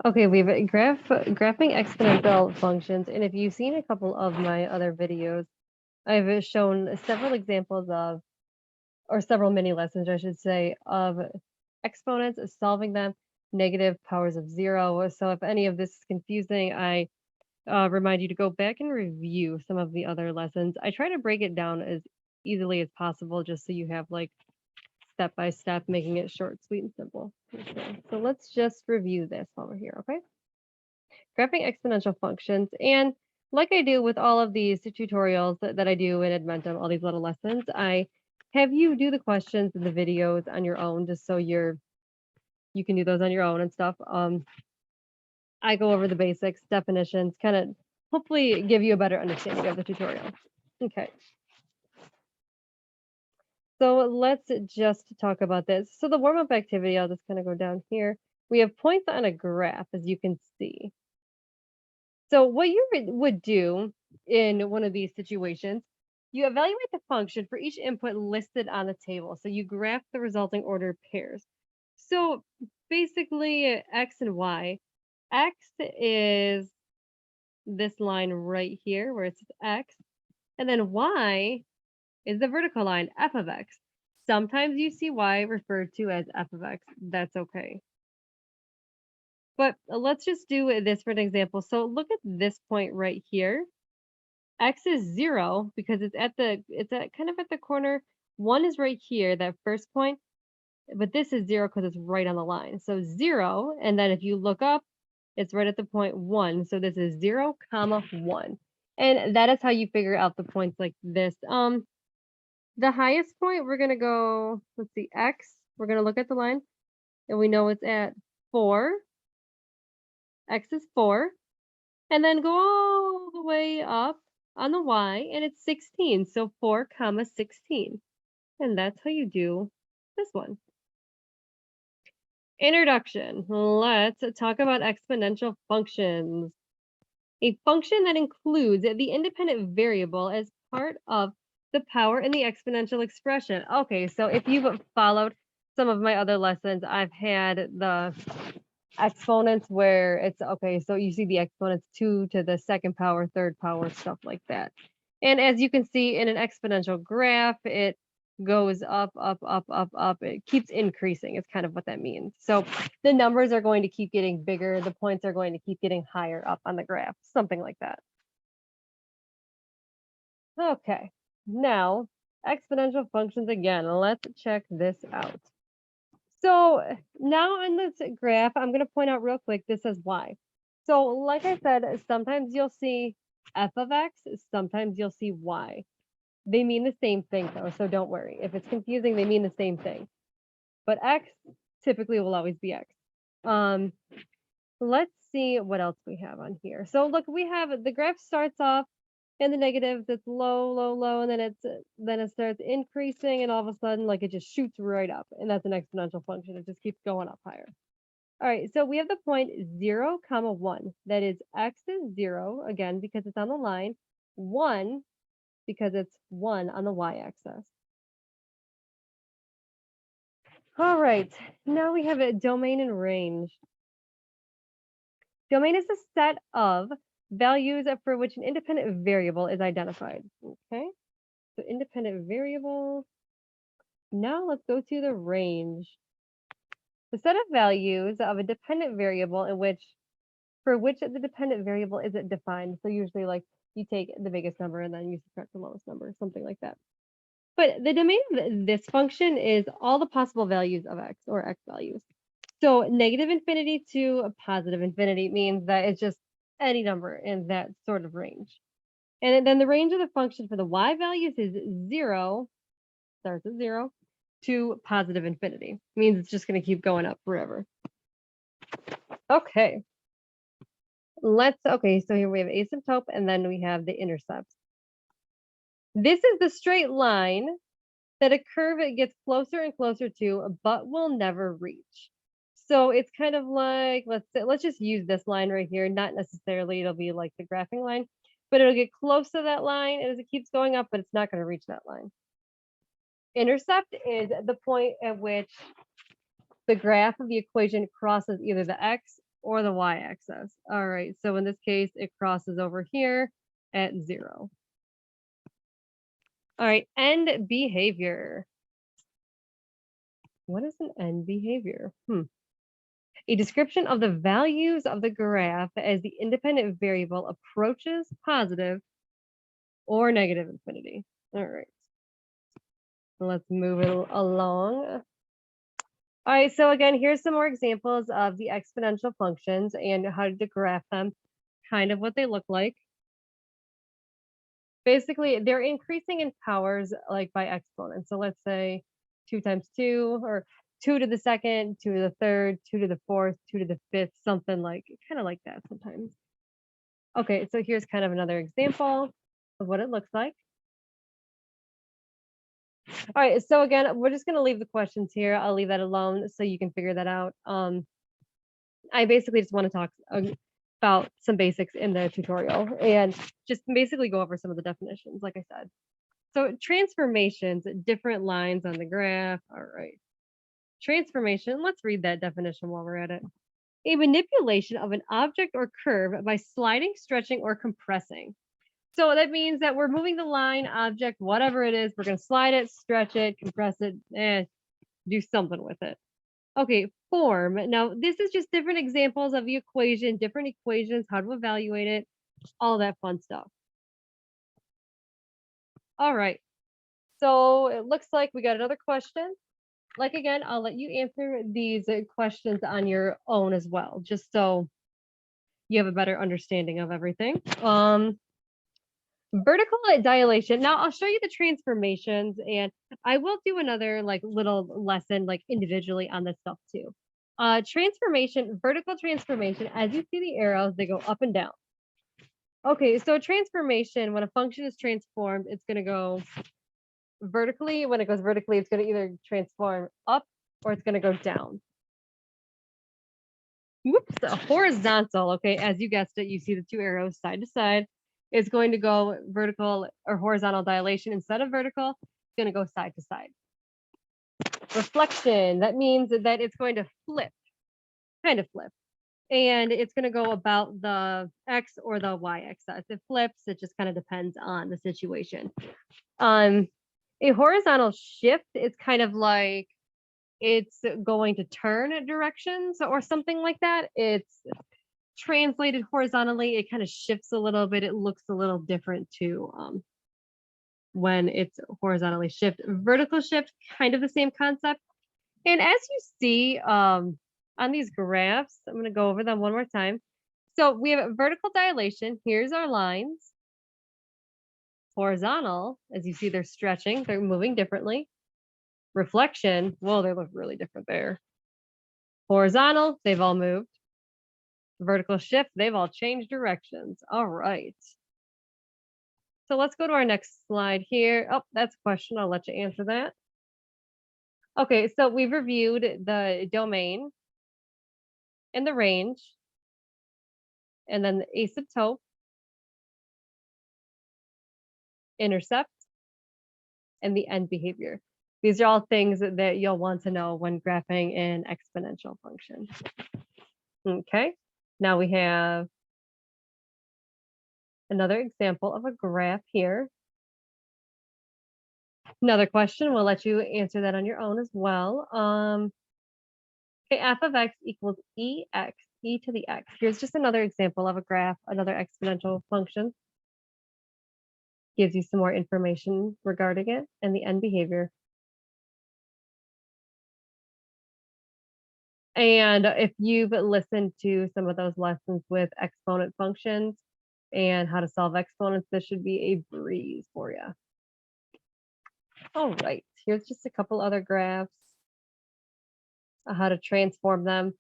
Okay, we've graphing exponential functions, and if you've seen a couple of my other videos, I've shown several examples of, or several mini lessons, I should say, of exponents, solving them, negative powers of zero. So if any of this is confusing, I remind you to go back and review some of the other lessons. I try to break it down as easily as possible, just so you have like step by step, making it short, sweet, and simple. Okay, so let's just review this while we're here, okay? Graphing exponential functions. And like I do with all of these tutorials that I do in Admentum, all these little lessons, I have you do the questions in the videos on your own, just so you can do those on your own and stuff. I go over the basics, definitions, kind of hopefully give you a better understanding of the tutorial. Okay. So let's just talk about this. So the warm-up activity, I'll just kind of go down here. We have points on a graph, as you can see. So what you would do in one of these situations, you evaluate the function for each input listed on the table. So you graph the resulting ordered pairs. So basically x and y. X is this line right here where it says x. And then y is the vertical line, f of x. Sometimes you see y referred to as f of x. That's okay. But let's just do this for an example. So look at this point right here. X is 0 because it's kind of at the corner. 1 is right here, that first point, but this is 0 because it's right on the line. So 0, and then if you look up, it's right at the point 1. So this is 0, comma 1. And that is how you figure out the points like this. The highest point, we're gonna go, let's see, X. We're gonna look at the line, and we know it's at 4. X is 4. And then go all the way up on the Y, and it's 16. So 4 comma 16. And that's how you do this one. Introduction. Let's talk about exponential functions. A function that includes the independent variable as part of the power in the exponential expression. Okay, so if you've followed some of my other lessons, I've had the exponents where it's okay, so you see the exponents 2 to the second power, third power, stuff like that. And as you can see in an exponential graph, it goes up, up, up, up, up. It keeps increasing. It's kind of what that means. So the numbers are going to keep getting bigger. The points are going to keep getting higher up on the graph, something like that. Okay, now exponential functions again. Let's check this out. So now on this graph, I'm going to point out real quick, this says y. So like I said, sometimes you'll see f of x, sometimes you'll see y. They mean the same thing though, so don't worry. If it's confusing, they mean the same thing. But x typically will always be x. Let's see what else we have on here. So look, we have the graph starts off in the negatives, it's low, low, low, and then it starts increasing, and all of a sudden, like it just shoots right up, and that's an exponential function. It just keeps going up higher. All right, so we have the point 0, comma 1. That is x is 0, again, because it's on the line, 1, because it's 1 on the y-axis. All right, now we have a domain and range. Domain is a set of values for which an independent variable is identified. Okay, so independent variable. Now let's go to the range. The set of values of a dependent variable for which the dependent variable isn't defined. So usually like you take the biggest number and then you subtract the lowest number, something like that. But the domain of this function is all the possible values of x or x values. So negative infinity to positive infinity means that it's just any number in that sort of range. And then the range of the function for the y values is 0, starts at 0, to positive infinity. It means it's just going to keep going up forever. Okay. Okay, so here we have asymptote, and then we have the intercept. This is the straight line that a curve it gets closer and closer to, but will never reach. So it's kind of like, let's just use this line right here. Not necessarily it'll be like the graphing line, but it'll get close to that line as it keeps going up, but it's not going to reach that line. Intercept is the point at which the graph of the equation crosses either the x or the y-axis. All right, so in this case, it crosses over here at 0. All right, end behavior. What is an end behavior? A description of the values of the graph as the independent variable approaches positive or negative infinity. All right, let's move it along. All right, so again, here's some more examples of the exponential functions and how to graph them, kind of what they look like. Basically, they're increasing in powers like by exponents. So let's say 2 times 2, or 2 to the second, 2 to the third, 2 to the fourth, 2 to the fifth, something like kind of like that sometimes. Okay, so here's kind of another example of what it looks like. All right, so again, we're just going to leave the questions here. I'll leave that alone so you can figure that out. I basically just want to talk about some basics in the tutorial and just basically go over some of the definitions, like I said. So transformations, different lines on the graph. All right. Transformation, let's read that definition while we're at it. A manipulation of an object or curve by sliding, stretching, or compressing. So that means that we're moving the line, object, whatever it is, we're going to slide it, stretch it, compress it, do something with it. Okay, form. Now, this is just different examples of the equation, different equations, how to evaluate it, all that fun stuff. All right. So it looks like we got another question. Like again, I'll let you answer these questions on your own as well, just so you have a better understanding of everything. Vertical dilation. Now I'll show you the transformations, and I will do another like little lesson like individually on this stuff too. Transformation, vertical transformation, as you see the arrows, they go up and down. Okay, so transformation, when a function is transformed, it's going to go vertically. When it goes vertically, it's going to either transform up or it's going to go down. Whoops, horizontal. Okay, as you guessed it, you see the two arrows side to side. It's going to go vertical or horizontal dilation. Instead of vertical, it's going to go side to side. Reflection, that means that it's going to flip, kind of flip. And it's going to go about the X or the Y axis. It flips, it just kind of depends on the situation. A horizontal shift is kind of like it's going to turn directions or something like that. It's translated horizontally, it kind of shifts a little bit. It looks a little different too when it's horizontally shift. Vertical shift, kind of the same concept. And as you see on these graphs, I'm going to go over them one more time. So we have vertical dilation. Here's our lines. Horizontal, as you see, they're stretching. They're moving differently. Reflection, well, they look really different there. Horizontal, they've all moved. Vertical shift, they've all changed directions. All right. So let's go to our next slide here. Oh, that's a question. I'll let you answer that. Okay, so we've reviewed the domain and the range, and then the asymptote, intercept, and the end behavior. These are all things that you'll want to know when graphing an exponential function. Okay, now we have another example of a graph here. Another question, we'll let you answer that on your own as well. Okay, f of x equals ex, e to the x. Here's just another example of a graph, another exponential function. Gives you some more information regarding it and the end behavior. And if you've listened to some of those lessons with exponent functions and how to solve exponents, this should be a breeze for you. All right, here's just a couple other graphs, how to transform them.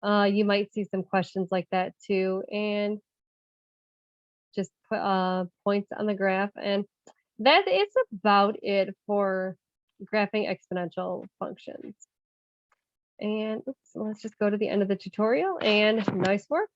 You might see some questions like that too, and just put points on the graph. And that is about it for graphing exponential functions. And oops, let's just go to the end of the tutorial, and nice work.